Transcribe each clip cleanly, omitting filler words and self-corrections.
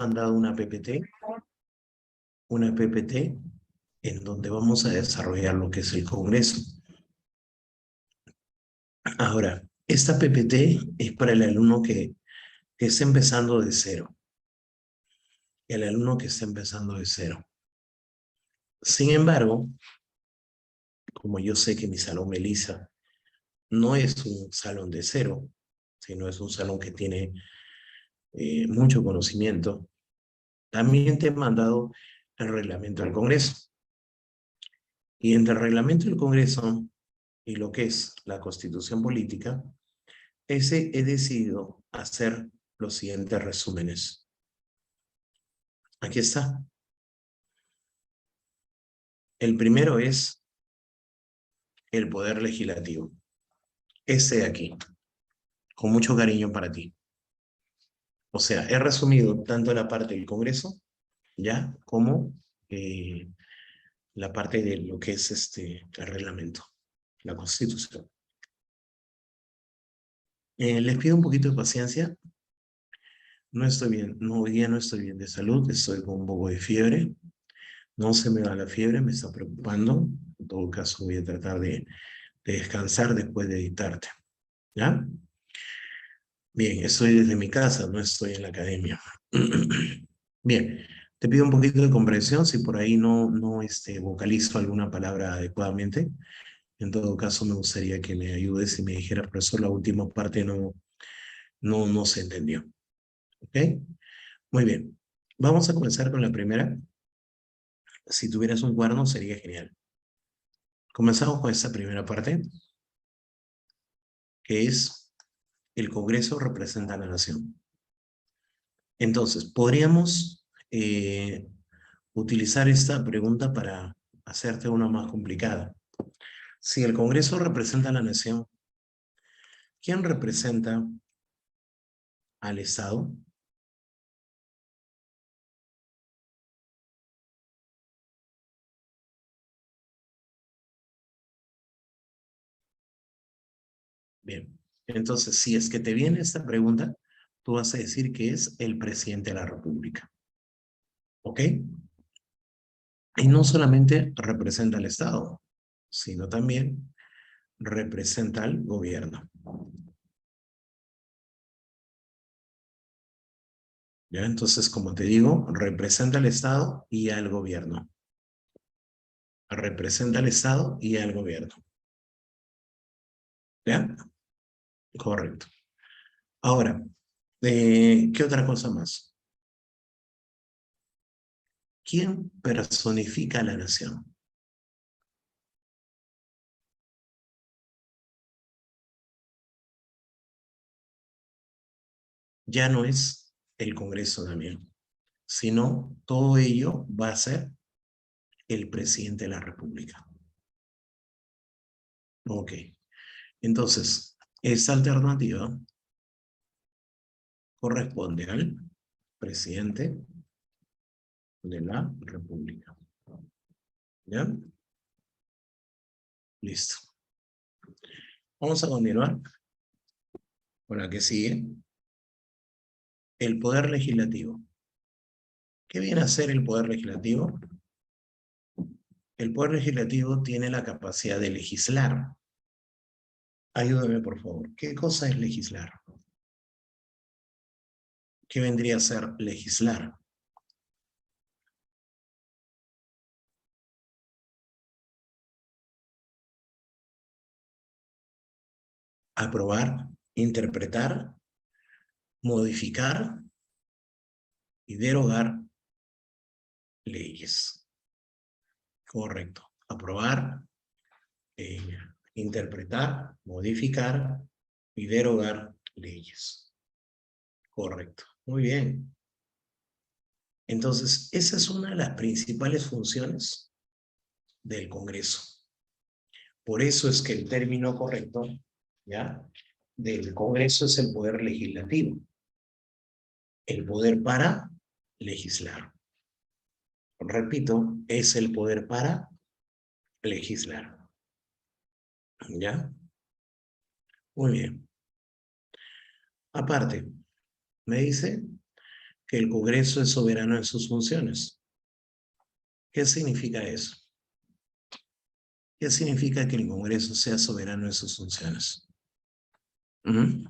mandado una PPT en donde vamos a desarrollar lo que es el Congreso. Ahora, esta PPT es para el alumno que está empezando de cero. El alumno que está empezando de cero. Sin embargo, como yo sé que mi salón Melissa no es un salón de cero, sino es un salón que tiene mucho conocimiento, también te he mandado el reglamento del Congreso. Y entre el reglamento del Congreso y lo que es la Constitución Política, he decidido hacer los siguientes resúmenes. Aquí está. El primero es el Poder Legislativo. Este de aquí, con mucho cariño para ti. O sea, he resumido tanto la parte del Congreso, ya, como la parte de lo que es el reglamento, la Constitución. Les pido un poquito de paciencia. No estoy bien, hoy día no estoy bien de salud, estoy con un poco de fiebre. No se me va la fiebre, me está preocupando. En todo caso, voy a tratar de descansar después de editarte. ¿Ya? Bien, estoy desde mi casa, no estoy en la academia. Bien, te pido un poquito de comprensión si por ahí no vocalizo alguna palabra adecuadamente. En todo caso, me gustaría que me ayudes y me dijeras, profesor, la última parte no se entendió. ¿Ok? Muy bien. Vamos a comenzar con la primera. Si tuvieras un cuaderno, sería genial. Comenzamos con esta primera parte, que es el Congreso representa a la nación. Entonces, podríamos utilizar esta pregunta para hacerte una más complicada. Si el Congreso representa a la nación, ¿quién representa al Estado? Bien, entonces, si es que te viene esta pregunta, tú vas a decir que es el presidente de la República. ¿Ok? Y no solamente representa al Estado, sino también representa al gobierno. ¿Ya? Entonces, como te digo, representa al Estado y al gobierno. Representa al Estado y al gobierno. ¿Ya? Correcto. Ahora, ¿qué otra cosa más? ¿Quién personifica a la nación? Ya no es el Congreso también, sino todo ello va a ser el presidente de la República. Ok. Entonces, esta alternativa corresponde al presidente de la República. ¿Ya? Listo. Vamos a continuar con la que sigue. El Poder Legislativo. ¿Qué viene a ser el Poder Legislativo? El Poder Legislativo tiene la capacidad de legislar. Ayúdame, por favor. ¿Qué cosa es legislar? ¿Qué vendría a ser legislar? Aprobar, interpretar, modificar y derogar leyes. Correcto. Aprobar, interpretar, modificar y derogar leyes. Correcto. Muy bien. Entonces, esa es una de las principales funciones del Congreso. Por eso es que el término correcto, ¿ya?, del Congreso es el poder legislativo. El poder para legislar. Repito, es el poder para legislar. ¿Ya? Muy bien. Aparte, me dice que el Congreso es soberano en sus funciones. ¿Qué significa eso? ¿Qué significa que el Congreso sea soberano en sus funciones? ¿Mm?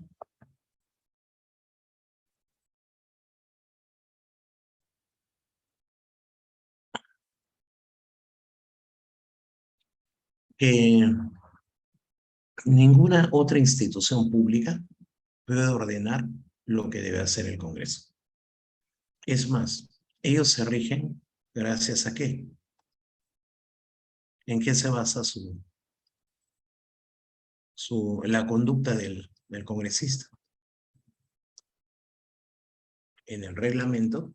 Que ninguna otra institución pública puede ordenar lo que debe hacer el Congreso. Es más, ellos se rigen gracias a qué. ¿En qué se basa la conducta del congresista? En el reglamento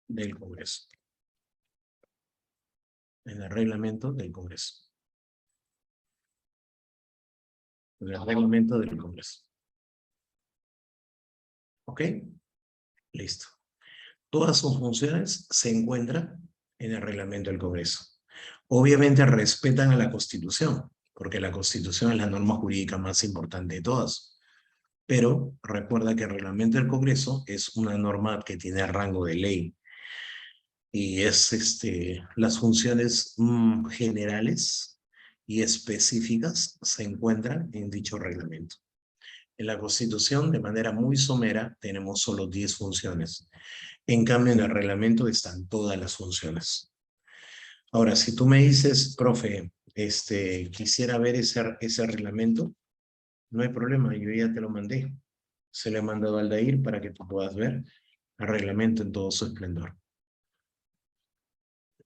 del Congreso. En el reglamento del Congreso. En el reglamento del Congreso. ¿Ok? Listo. Todas sus funciones se encuentran en el reglamento del Congreso. Obviamente respetan a la Constitución, porque la Constitución es la norma jurídica más importante de todas. Pero recuerda que el reglamento del Congreso es una norma que tiene rango de ley y es las funciones generales y específicas se encuentran en dicho reglamento. En la Constitución, de manera muy somera, tenemos solo 10 funciones. En cambio, en el reglamento están todas las funciones. Ahora, si tú me dices, profe, quisiera ver ese reglamento, no hay problema, yo ya te lo mandé. Se lo he mandado al Aldair para que tú puedas ver el reglamento en todo su esplendor.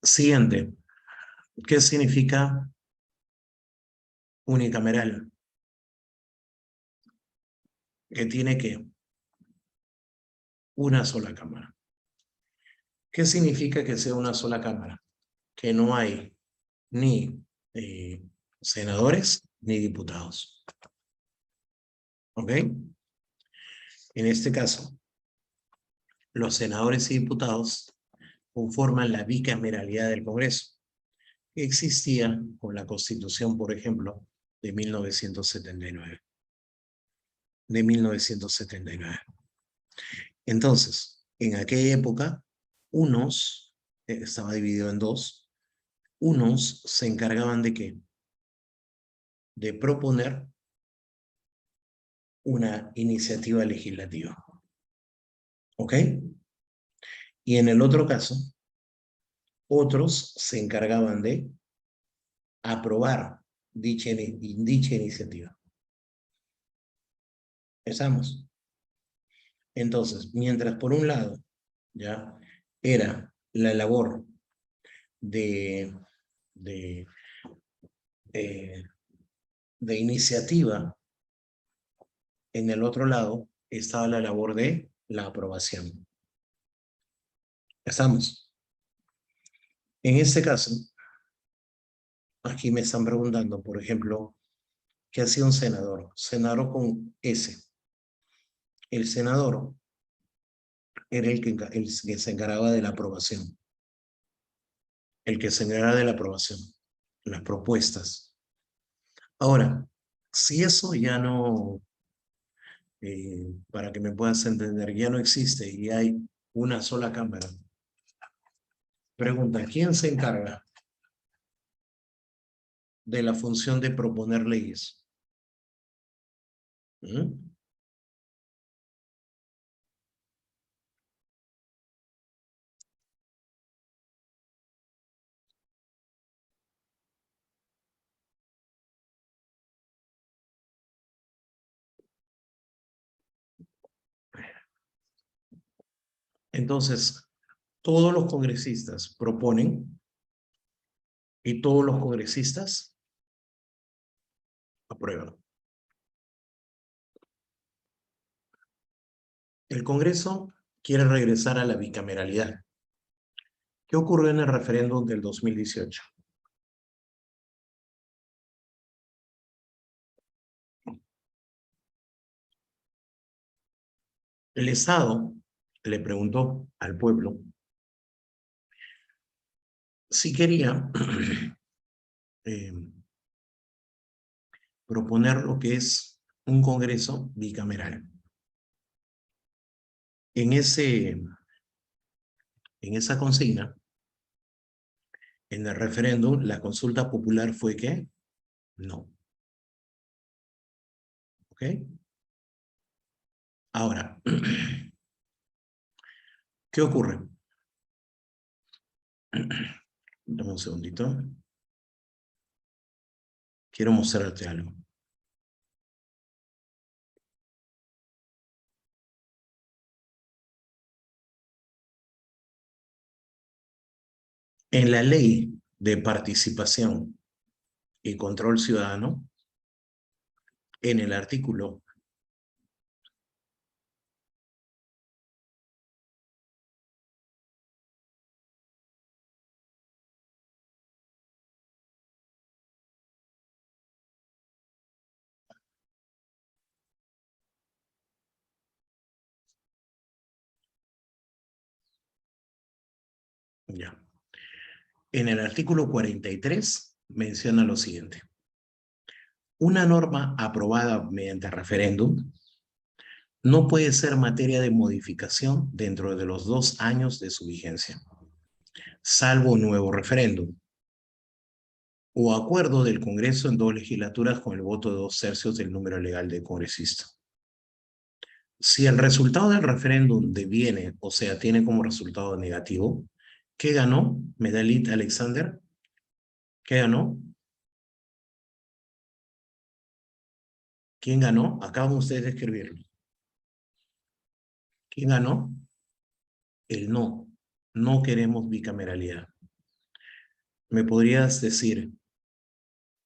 Siguiente, ¿qué significa unicameral? Que tiene que una sola cámara. ¿Qué significa que sea una sola cámara? Que no hay ni senadores ni diputados. ¿Ok? En este caso, los senadores y diputados conforman la bicameralidad del Congreso, que existía con la Constitución, por ejemplo, de 1979. De 1979. Entonces, en aquella época, estaba dividido en dos, unos se encargaban de qué? De proponer una iniciativa legislativa. ¿Ok? Y en el otro caso, otros se encargaban de aprobar dicha iniciativa. ¿Estamos? Entonces, mientras por un lado, ya, era la labor de, de, eh, de iniciativa, en el otro lado estaba la labor de la aprobación. ¿Estamos? En este caso, aquí me están preguntando, por ejemplo, ¿qué hacía un senador? Senador con S. El senador era el que se encargaba de la aprobación. El que se encargaba de la aprobación. Las propuestas. Ahora, si eso ya no, para que me puedas entender, ya no existe y hay una sola cámara. Pregunta, ¿quién se encarga de la función de proponer leyes? ¿Mm? Entonces, todos los congresistas proponen y todos los congresistas aprueban. El Congreso quiere regresar a la bicameralidad. ¿Qué ocurrió en el referéndum del 2018? El Estado le preguntó al pueblo si quería eh, proponer lo que es un Congreso bicameral. En esa consigna, en el referéndum, la consulta popular fue que no. ¿Ok? Ahora, ¿qué ocurre? Dame un segundito. Quiero mostrarte algo. En la ley de participación y control ciudadano, en el artículo ya. En el artículo 43 menciona lo siguiente. Una norma aprobada mediante referéndum no puede ser materia de modificación dentro de los 2 años de su vigencia, salvo un nuevo referéndum o acuerdo del Congreso en 2 legislaturas con el voto de 2/3 del número legal de congresistas. Si el resultado del referéndum deviene, o sea, tiene como resultado negativo, ¿qué ganó Medalit Alexander? ¿Qué ganó? ¿Quién ganó? Acaban ustedes de escribirlo. ¿Quién ganó? El no. No queremos bicameralidad. ¿Me podrías decir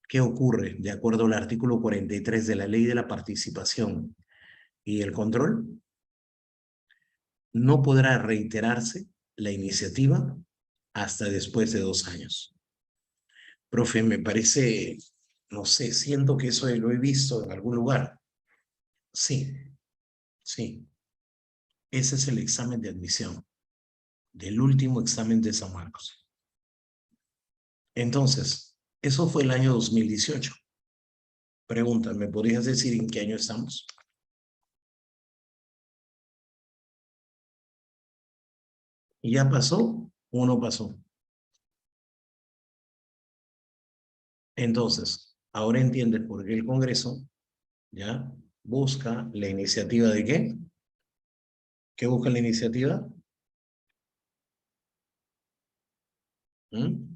qué ocurre de acuerdo al artículo 43 de la Ley de la Participación y el Control? No podrá reiterarse la iniciativa hasta después de 2 años. Profe, me parece, no sé, siento que eso lo he visto en algún lugar. Sí, sí. Ese es el examen de admisión, del último examen de San Marcos. Entonces, eso fue el año 2018. Pregunta, ¿me podrías decir en qué año estamos? ¿Ya pasó o no pasó? Entonces, ahora entiendes por qué el Congreso, ¿ya? Busca la iniciativa de qué? ¿Qué busca la iniciativa? ¿Mm?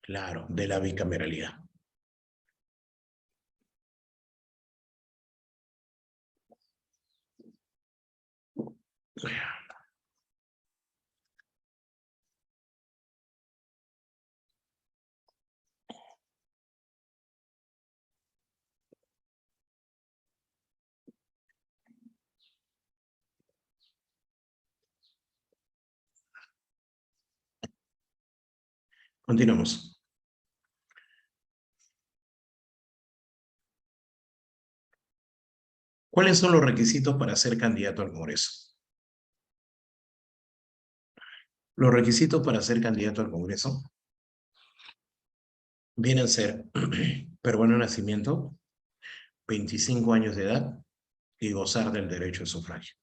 Claro, de la bicameralidad. Continuamos. ¿Cuáles son los requisitos para ser candidato al Congreso? Los requisitos para ser candidato al Congreso vienen a ser peruano de nacimiento, 25 años de edad y gozar del derecho de sufragio.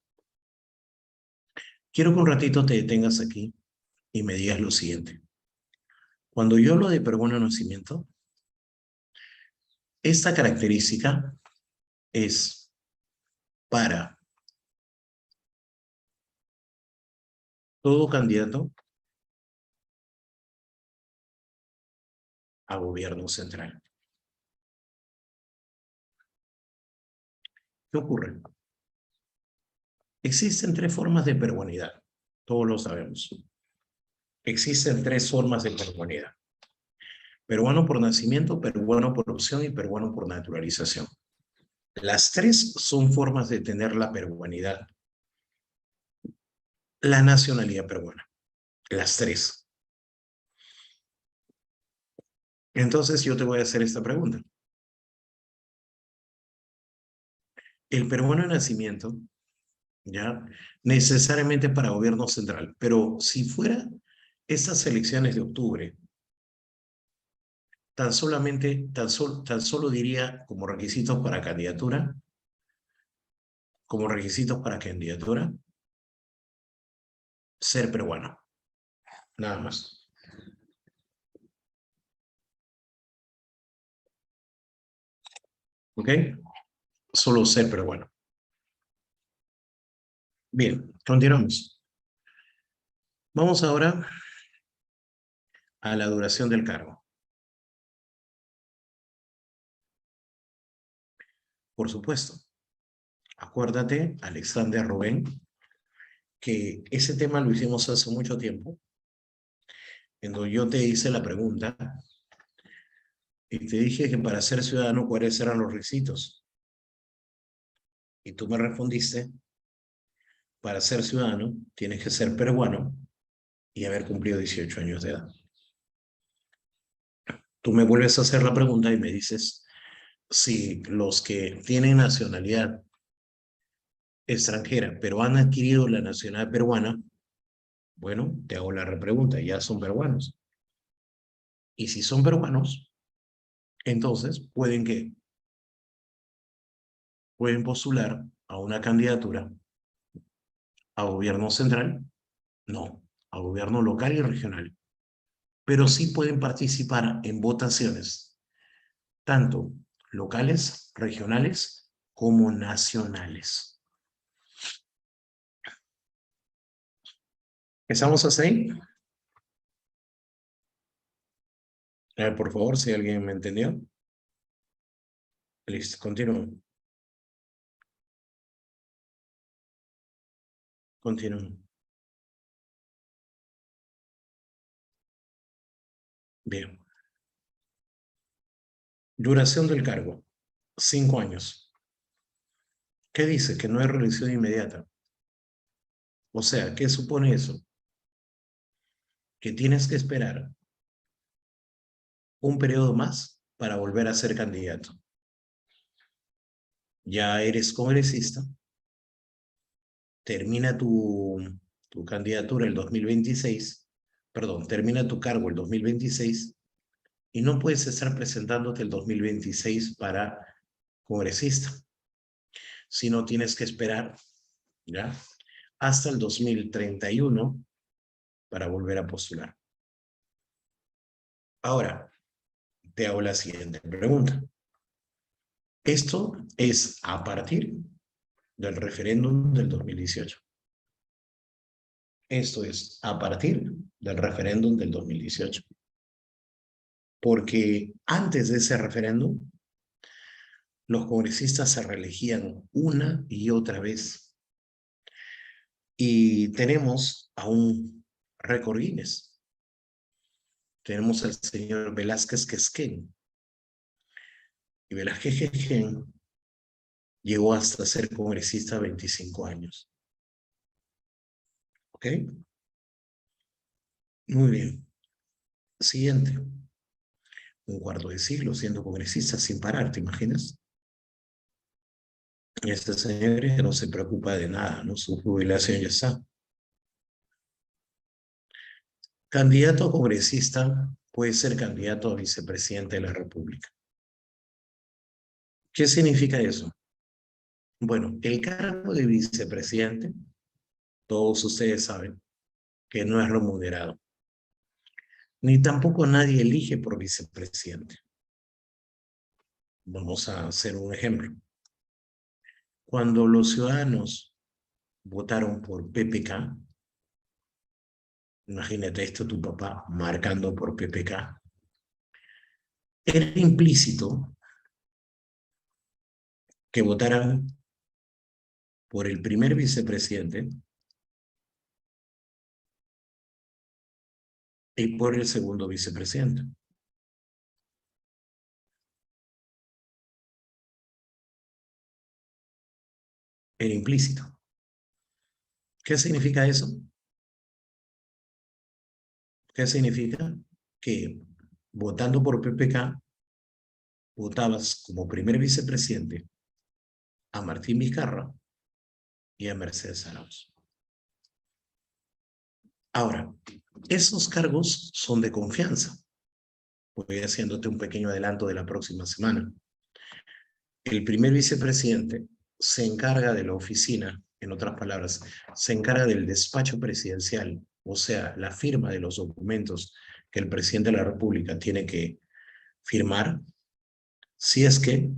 Quiero que un ratito te detengas aquí y me digas lo siguiente. Cuando yo hablo de peruano de nacimiento, esta característica es para todo candidato a gobierno central. ¿Qué ocurre? Existen 3 formas de peruanidad, todos lo sabemos. Existen 3 formas de peruanidad. Peruano por nacimiento, peruano por opción y peruano por naturalización. Las 3 son formas de tener la peruanidad, la nacionalidad peruana. Las 3. Entonces yo te voy a hacer esta pregunta. El peruano de nacimiento, ¿ya? Necesariamente para gobierno central, pero si fuera estas elecciones de octubre, tan solo diría como requisitos para candidatura, ser peruano. Nada más. ¿Ok? Solo ser peruano. Bien, continuamos. Vamos ahora a la duración del cargo. Por supuesto, acuérdate, Alexander Rubén, que ese tema lo hicimos hace mucho tiempo, en donde yo te hice la pregunta y te dije que para ser ciudadano, ¿cuáles eran los requisitos? Y tú me respondiste, para ser ciudadano, tienes que ser peruano y haber cumplido 18 años de edad. Tú me vuelves a hacer la pregunta y me dices, si los que tienen nacionalidad extranjera, pero han adquirido la nacionalidad peruana, bueno, te hago la repregunta, ya son peruanos. Y si son peruanos, entonces pueden postular a una candidatura a gobierno central, no, a gobierno local y regional, pero sí pueden participar en votaciones, tanto locales, regionales, como nacionales. ¿Estamos hasta ahí? Por favor, si alguien me entendió. Listo, continúo. Continúo. Bien. Duración del cargo, 5 años. ¿Qué dice? Que no hay reelección inmediata. O sea, ¿qué supone eso? Que tienes que esperar un periodo más para volver a ser candidato. Ya eres congresista, termina tu candidatura el 2026, perdón, termina tu cargo el 2026 y no puedes estar presentándote el 2026 para congresista, sino tienes que esperar, ¿ya? Hasta el 2031 para volver a postular. Ahora, te hago la siguiente pregunta. Esto es a partir del referéndum del 2018. Esto es a partir del referéndum del 2018. Porque antes de ese referéndum, los congresistas se reelegían una y otra vez. Y tenemos a un récord Guinness. Tenemos al señor Velázquez Quesquén. Y Velázquez Quesquén llegó hasta ser congresista 25 años. ¿Ok? Muy bien. Siguiente. Un cuarto de siglo siendo congresista sin parar, ¿te imaginas? Y este señor ya no se preocupa de nada, ¿no? Su jubilación ya está. Candidato a congresista puede ser candidato a vicepresidente de la República. ¿Qué significa eso? Bueno, el cargo de vicepresidente, todos ustedes saben que no es remunerado, ni tampoco nadie elige por vicepresidente. Vamos a hacer un ejemplo. Cuando los ciudadanos votaron por PPK, imagínate esto, tu papá marcando por PPK, era implícito que votaran por el primer vicepresidente y por el segundo vicepresidente. Era implícito. ¿Qué significa eso? ¿Qué significa? Que votando por PPK, votabas como primer vicepresidente a Martín Vizcarra y a Mercedes Arauz. Ahora, esos cargos son de confianza. Voy haciéndote un pequeño adelanto de la próxima semana. El primer vicepresidente se encarga de la oficina En otras palabras, se encarga del despacho presidencial, o sea, la firma de los documentos que el presidente de la República tiene que firmar si es que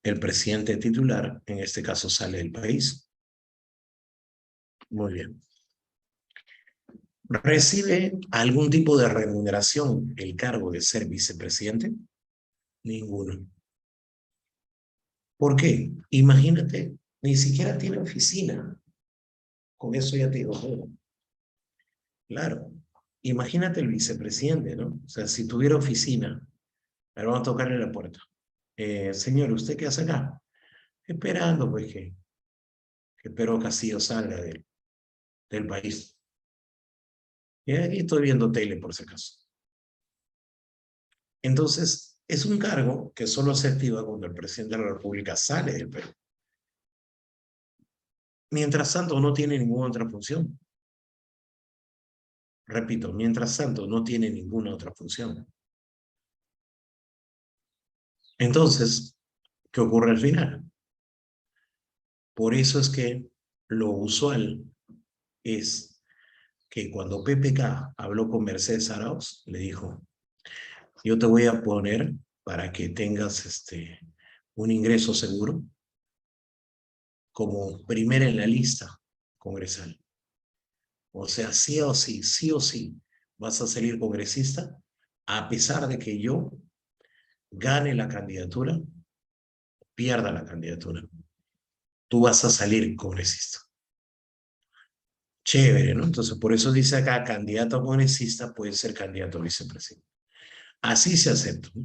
el presidente titular, en este caso, sale del país. Muy bien. ¿Recibe algún tipo de remuneración el cargo de ser vicepresidente? Ninguno. ¿Por qué? Imagínate, ni siquiera tiene oficina. Con eso ya te digo todo. Claro. Imagínate el vicepresidente, ¿no? O sea, si tuviera oficina, le vamos a tocarle la puerta. Señor, ¿usted qué hace acá? Esperando, pues, que Pedro Castillo salga del país. Y aquí estoy viendo tele, por si acaso. Entonces, es un cargo que solo se activa cuando el presidente de la República sale del Perú. Mientras tanto, no tiene ninguna otra función. Repito, mientras tanto, no tiene ninguna otra función. Entonces, ¿qué ocurre al final? Por eso es que lo usual es que cuando PPK habló con Mercedes Arauz, le dijo, yo te voy a poner para que tengas un ingreso seguro como primera en la lista congresal. O sea, sí o sí, vas a salir congresista, a pesar de que yo gane la candidatura, pierda la candidatura. Tú vas a salir congresista. Chévere, ¿no? Entonces, por eso dice acá, candidato a congresista puede ser candidato a vicepresidente. Así se acepta, ¿no?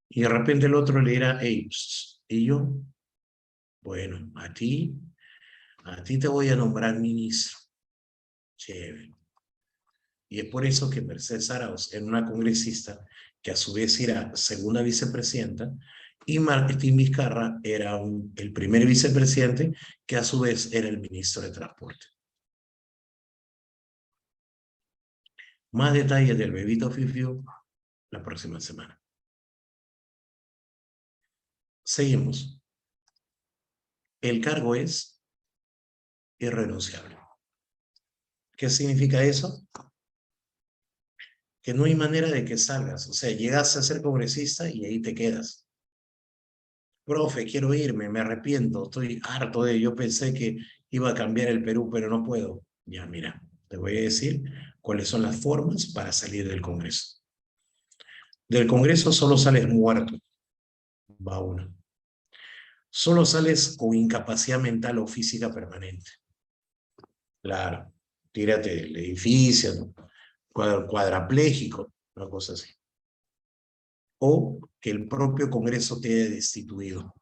Y de repente el otro le dirá, hey, y yo, bueno, a ti te voy a nombrar ministro. Chévere. Y es por eso que Mercedes Arauz era una congresista que a su vez era segunda vicepresidenta y Martín Vizcarra era el primer vicepresidente que a su vez era el ministro de Transporte. Más detalles del bebito Fifiu la próxima semana. Seguimos. El cargo es irrenunciable. ¿Qué significa eso? Que no hay manera de que salgas. O sea, llegas a ser congresista y ahí te quedas. Profe, quiero irme, me arrepiento, estoy harto de ello. Yo pensé que iba a cambiar el Perú, pero no puedo. Ya, mira, te voy a decir cuáles son las formas para salir del Congreso. Del Congreso solo sales muerto, va uno. Solo sales con incapacidad mental o física permanente. Claro, tírate del edificio, ¿no? Cuadrapléjico, una cosa así. O que el propio Congreso te haya destituido.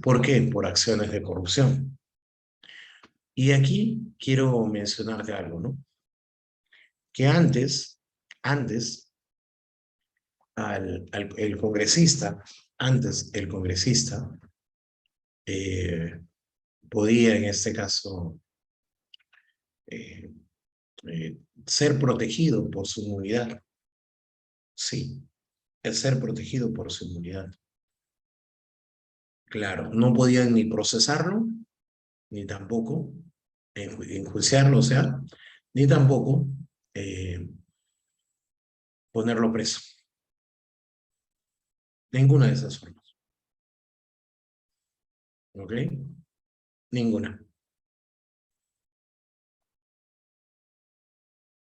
¿Por qué? Por acciones de corrupción. Y aquí quiero mencionarte algo, ¿no? Que antes, el congresista, antes el congresista eh, podía en este caso eh, ser protegido por su inmunidad. Sí, es ser protegido por su inmunidad. Claro, no podían ni procesarlo, ni tampoco enjuiciarlo, o sea, ni tampoco eh, ponerlo preso. Ninguna de esas formas. ¿Ok? Ninguna.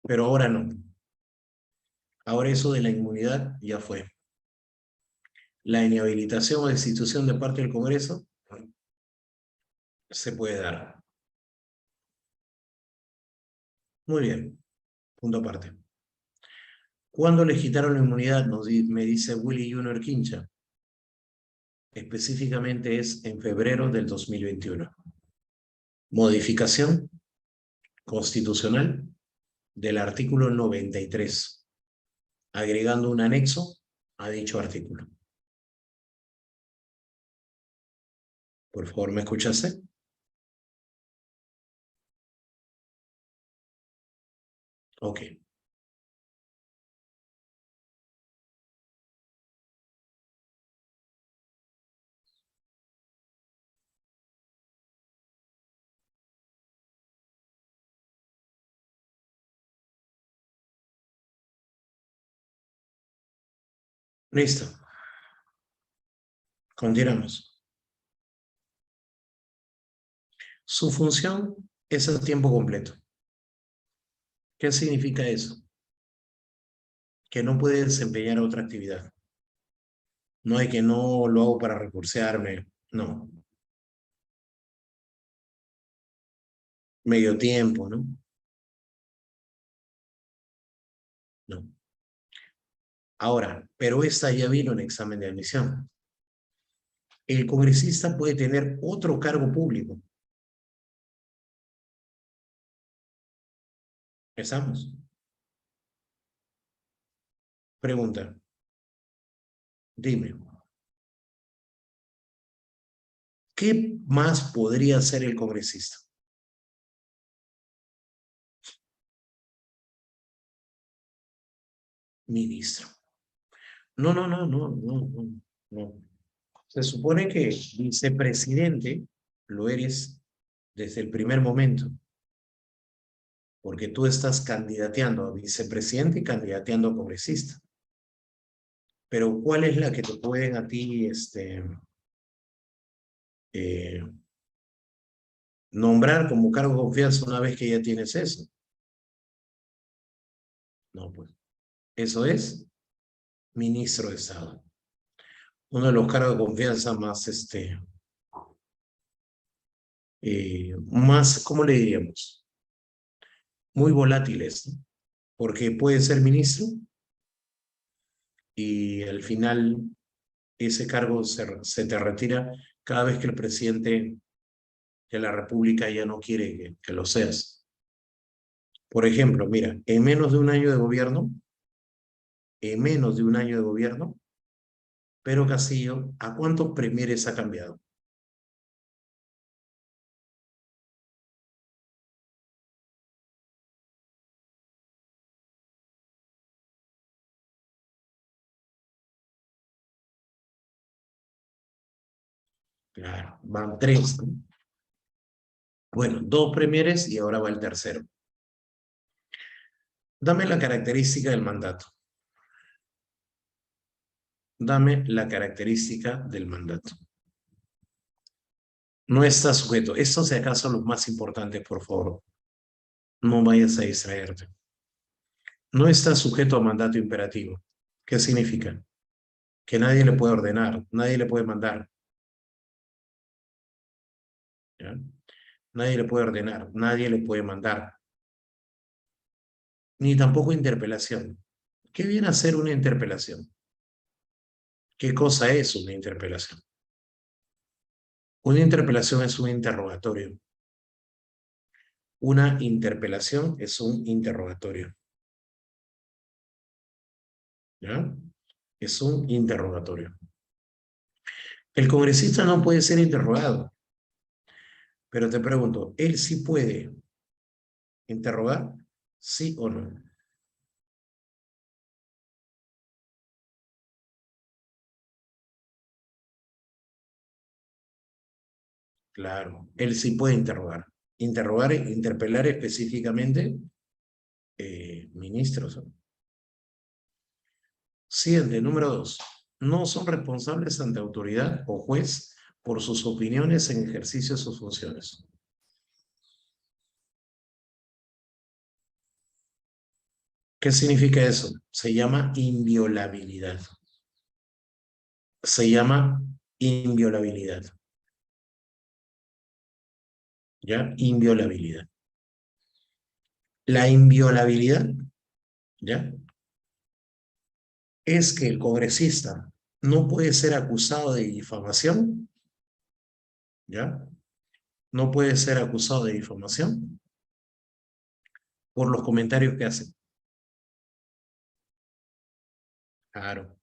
Pero ahora no. Ahora eso de la inmunidad ya fue. La inhabilitación o destitución de parte del Congreso se puede dar. Muy bien. Punto aparte. ¿Cuándo les quitaron la inmunidad? Me dice Willy Junior Quincha. Específicamente es en febrero del 2021. Modificación constitucional del artículo 93, agregando un anexo a dicho artículo. Por favor, ¿me escuchaste? Ok. Listo. Continuamos. Su función es a tiempo completo. ¿Qué significa eso? Que no puede desempeñar otra actividad. No hay que no lo hago para recursearme. No. Medio tiempo, ¿no? No. Ahora, pero esta ya vino en examen de admisión. El congresista puede tener otro cargo público. ¿Estamos? Pregunta. Dime. ¿Qué más podría hacer el congresista? Ministro. No, no, no, no, no, no, no. Se supone que vicepresidente lo eres desde el primer momento, porque tú estás candidateando a vicepresidente y candidateando a congresista. Pero ¿cuál es la que te pueden a ti eh, nombrar como cargo de confianza una vez que ya tienes eso? No, pues. Eso es ministro de Estado. Uno de los cargos de confianza más, más, ¿cómo le diríamos? Muy volátiles, ¿no? Porque puede ser ministro y al final ese cargo se te retira cada vez que el presidente de la República ya no quiere que lo seas. Por ejemplo, mira, en menos de un año de gobierno, en menos de un año de gobierno, Pedro Castillo, ¿a cuántos premieres ha cambiado? Claro, van tres, ¿no? Bueno, dos premieres y ahora va el tercero. Dame la característica del mandato. Dame la característica del mandato. No está sujeto. Estos, si acaso, los más importantes, por favor. No vayas a distraerte. No está sujeto a mandato imperativo. ¿Qué significa? Que nadie le puede ordenar, nadie le puede mandar. ¿Ya? Nadie le puede ordenar, nadie le puede mandar. Ni tampoco interpelación. ¿Qué viene a ser una interpelación? ¿Qué cosa es una interpelación? Una interpelación es un interrogatorio. Una interpelación es un interrogatorio. ¿Ya? Es un interrogatorio. El congresista no puede ser interrogado, pero te pregunto, ¿él sí puede interrogar? ¿Sí o no? Claro, él sí puede interrogar. Interrogar, interpelar específicamente ministros. Siguiente, número dos. No son responsables ante autoridad o juez por sus opiniones en ejercicio de sus funciones. ¿Qué significa eso? Se llama inviolabilidad. Se llama inviolabilidad. ¿Ya? Inviolabilidad. La inviolabilidad, ¿ya? Es que el congresista no puede ser acusado de difamación, ¿ya? No puede ser acusado de difamación por los comentarios que hace. Claro.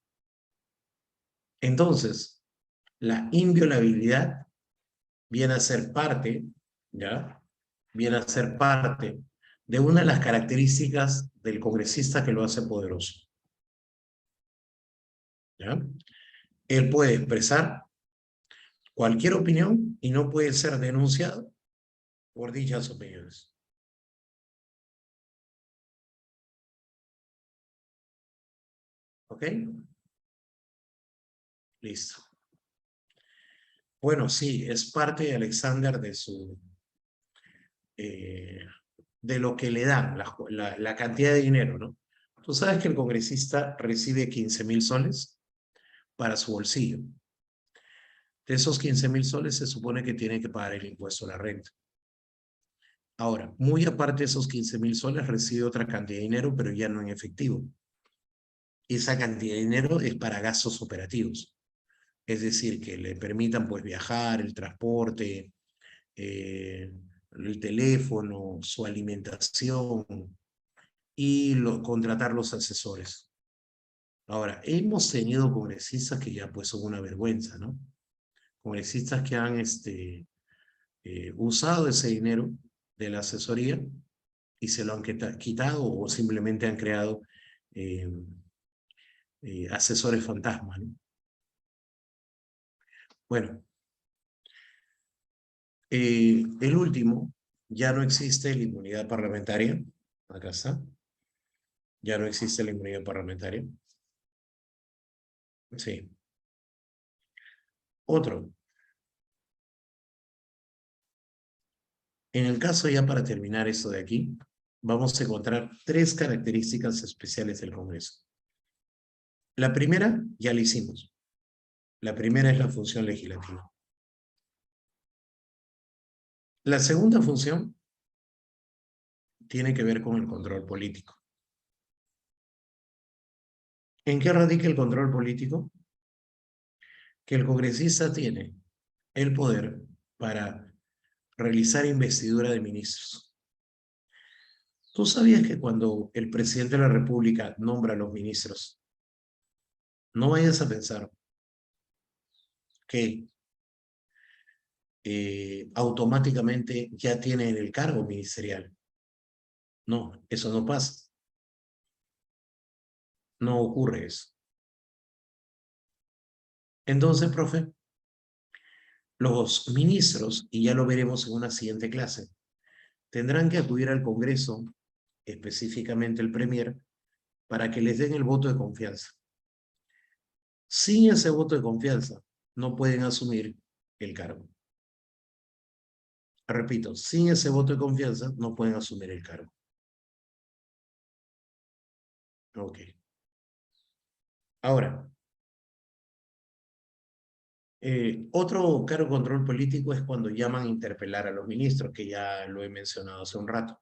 Entonces, la inviolabilidad viene a ser parte, ¿ya? Viene a ser parte de una de las características del congresista que lo hace poderoso, ¿ya? Él puede expresar cualquier opinión y no puede ser denunciado por dichas opiniones. ¿Ok? Listo. Bueno, sí, es parte de Alexander de lo que le dan, la cantidad de dinero, ¿no? Tú sabes que el congresista recibe 15.000 soles para su bolsillo. De esos 15.000 soles se supone que tiene que pagar el impuesto a la renta. Ahora, muy aparte de esos 15.000 soles, recibe otra cantidad de dinero, pero ya no en efectivo. Esa cantidad de dinero es para gastos operativos. Es decir, que le permitan pues viajar, el transporte, el teléfono, su alimentación y contratar los asesores. Ahora, hemos tenido congresistas que ya pues son una vergüenza, ¿no? Congresistas que han usado ese dinero de la asesoría y se lo han quitado o simplemente han creado eh, asesores fantasmas, ¿no? Bueno, el último, ya no existe la inmunidad parlamentaria. Acá está. Ya no existe la inmunidad parlamentaria. Sí. Otro. En el caso, ya para terminar esto de aquí, vamos a encontrar tres características especiales del Congreso. La primera, ya la hicimos. La primera es la función legislativa. La segunda función tiene que ver con el control político. ¿En qué radica el control político? Que el congresista tiene el poder para realizar investidura de ministros. ¿Tú sabías que cuando el presidente de la República nombra a los ministros, no vayas a pensar que automáticamente ya tienen el cargo ministerial? No, eso no pasa. No ocurre eso. Entonces, profe, los ministros, y ya lo veremos en una siguiente clase, tendrán que acudir al Congreso, específicamente el Premier, para que les den el voto de confianza. Sin ese voto de confianza, no pueden asumir el cargo. Repito, sin ese voto de confianza, no pueden asumir el cargo. Ok. Ahora, otro cargo de control político es cuando llaman a interpelar a los ministros, que ya lo he mencionado hace un rato.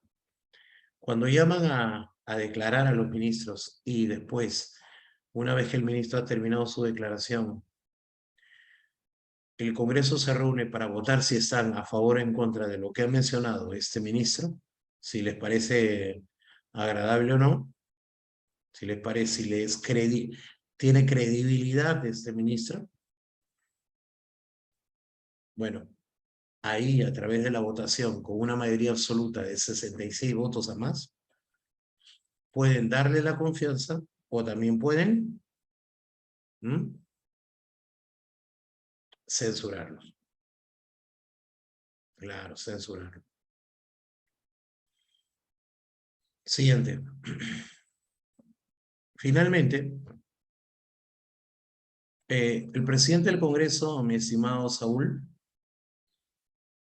Cuando llaman a declarar a los ministros y después, una vez que el ministro ha terminado su declaración, el Congreso se reúne para votar si están a favor o en contra de lo que ha mencionado este ministro, si les parece agradable o no, si les parece, si les tiene credibilidad este ministro. Bueno, ahí a través de la votación con una mayoría absoluta de 66 votos a más, pueden darle la confianza o también pueden censurarlos. Claro, censurarlos. Siguiente. Finalmente, el presidente del Congreso, mi estimado Saúl,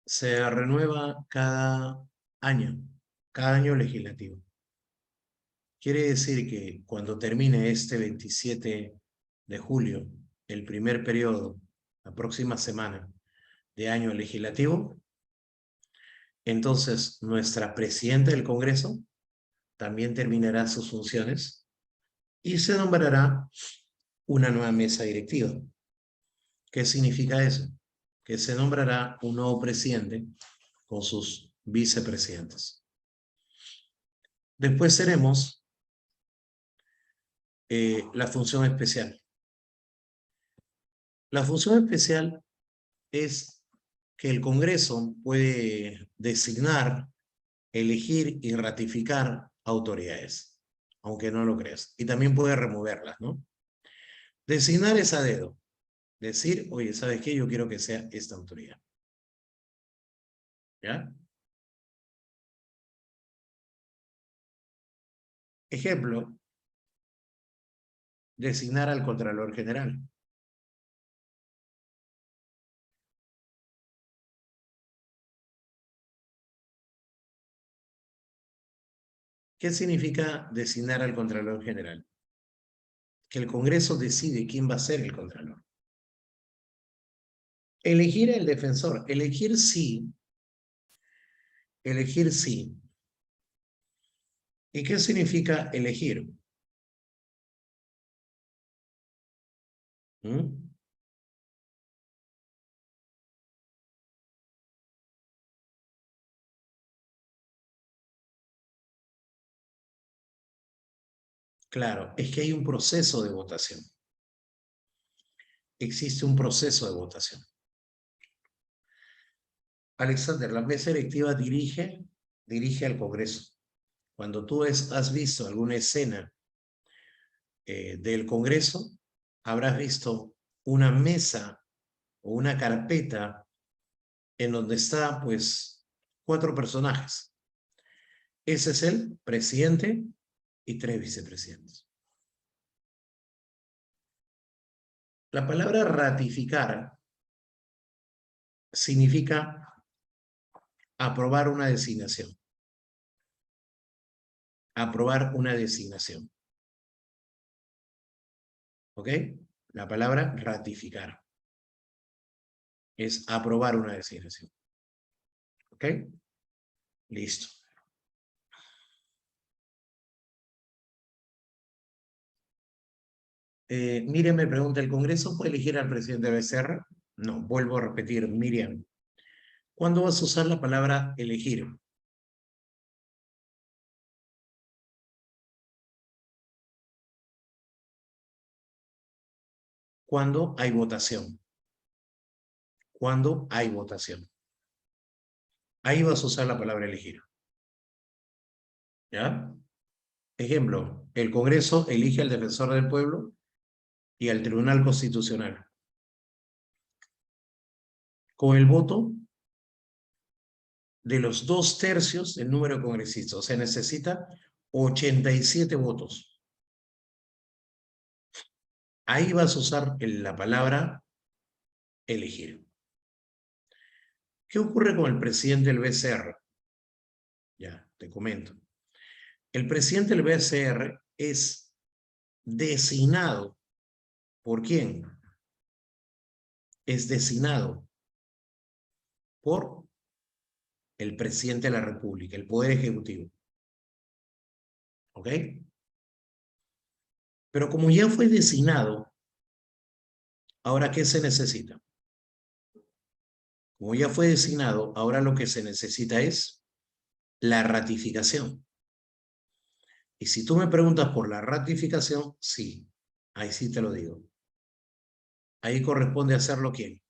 se renueva cada año legislativo. Quiere decir que cuando termine este 27 de julio, el primer periodo, la próxima semana de año legislativo, entonces nuestra presidenta del Congreso también terminará sus funciones y se nombrará una nueva mesa directiva. ¿Qué significa eso? Que se nombrará un nuevo presidente con sus vicepresidentes. Después seremos la función especial. La función especial es que el Congreso puede designar, elegir y ratificar autoridades, aunque no lo creas. Y también puede removerlas, ¿no? Designar es a dedo. Decir, oye, ¿sabes qué? Yo quiero que sea esta autoridad. ¿Ya? Ejemplo, designar al Contralor General. ¿Qué significa designar al Contralor General? Que el Congreso decide quién va a ser el Contralor. Elegir al defensor. Elegir sí. Elegir sí. ¿Y qué significa elegir? ¿Mm? Claro, es que hay un proceso de votación. Existe un proceso de votación. Alexander, la mesa directiva dirige al Congreso. Cuando tú has visto alguna escena del Congreso, habrás visto una mesa o una carpeta en donde está, pues, 4 personajes. Ese es el presidente y 3 vicepresidentes. La palabra ratificar significa aprobar una designación. Aprobar una designación. ¿Ok? La palabra ratificar es aprobar una designación. ¿Ok? Listo. Miriam me pregunta, ¿el Congreso puede elegir al presidente de BCR? No, vuelvo a repetir, Miriam. ¿Cuándo vas a usar la palabra elegir? Cuando hay votación. Cuando hay votación. Ahí vas a usar la palabra elegir. ¿Ya? Ejemplo, el Congreso elige al defensor del pueblo y al Tribunal Constitucional. Con el voto de los 2/3 del número de congresistas. O sea, necesita 87 votos. Ahí vas a usar la palabra elegir. ¿Qué ocurre con el presidente del BCR? Ya, te comento. El presidente del BCR es designado. ¿Por quién? Es designado por el presidente de la República, el Poder Ejecutivo. ¿Ok? Pero como ya fue designado, ¿ahora qué se necesita? Como ya fue designado, ahora lo que se necesita es la ratificación. Y si tú me preguntas por la ratificación, sí, ahí sí te lo digo. Ahí corresponde hacerlo ¿quién?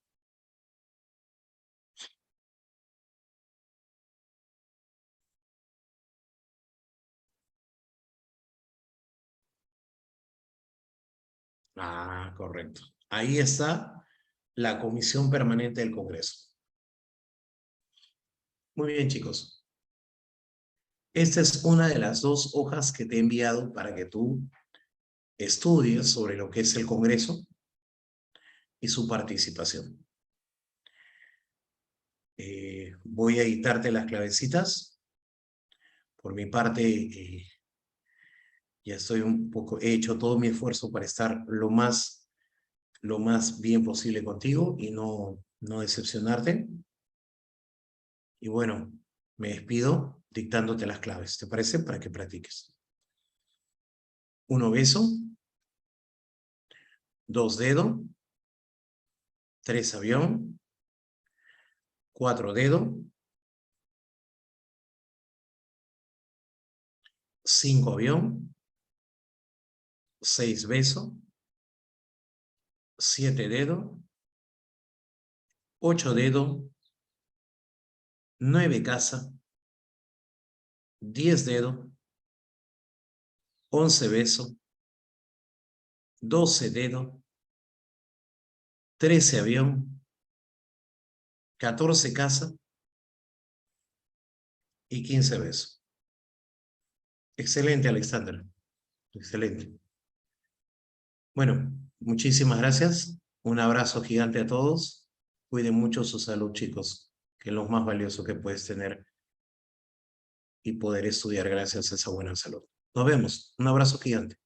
Ah, correcto. Ahí está la Comisión Permanente del Congreso. Muy bien, chicos. Esta es una de las 2 hojas que te he enviado para que tú estudies sobre lo que es el Congreso y su participación. Voy a editarte las clavecitas. Por mi parte, ya estoy he hecho todo mi esfuerzo para estar lo más bien posible contigo y no decepcionarte. Y bueno, me despido dictándote las claves, ¿te parece? Para que practiques. 1 beso, 2 dedo, 3 avión, 4 dedo, 5 avión, 6 beso, 7 dedo, 8 dedo, 9 casa, 10 dedo, 11 beso, 12 dedo, 13 avión, 14 casa y 15 beso. Excelente, Alexander. Excelente. Bueno, muchísimas gracias. Un abrazo gigante a todos. Cuiden mucho su salud, chicos, que es lo más valioso que puedes tener y poder estudiar gracias a esa buena salud. Nos vemos. Un abrazo gigante.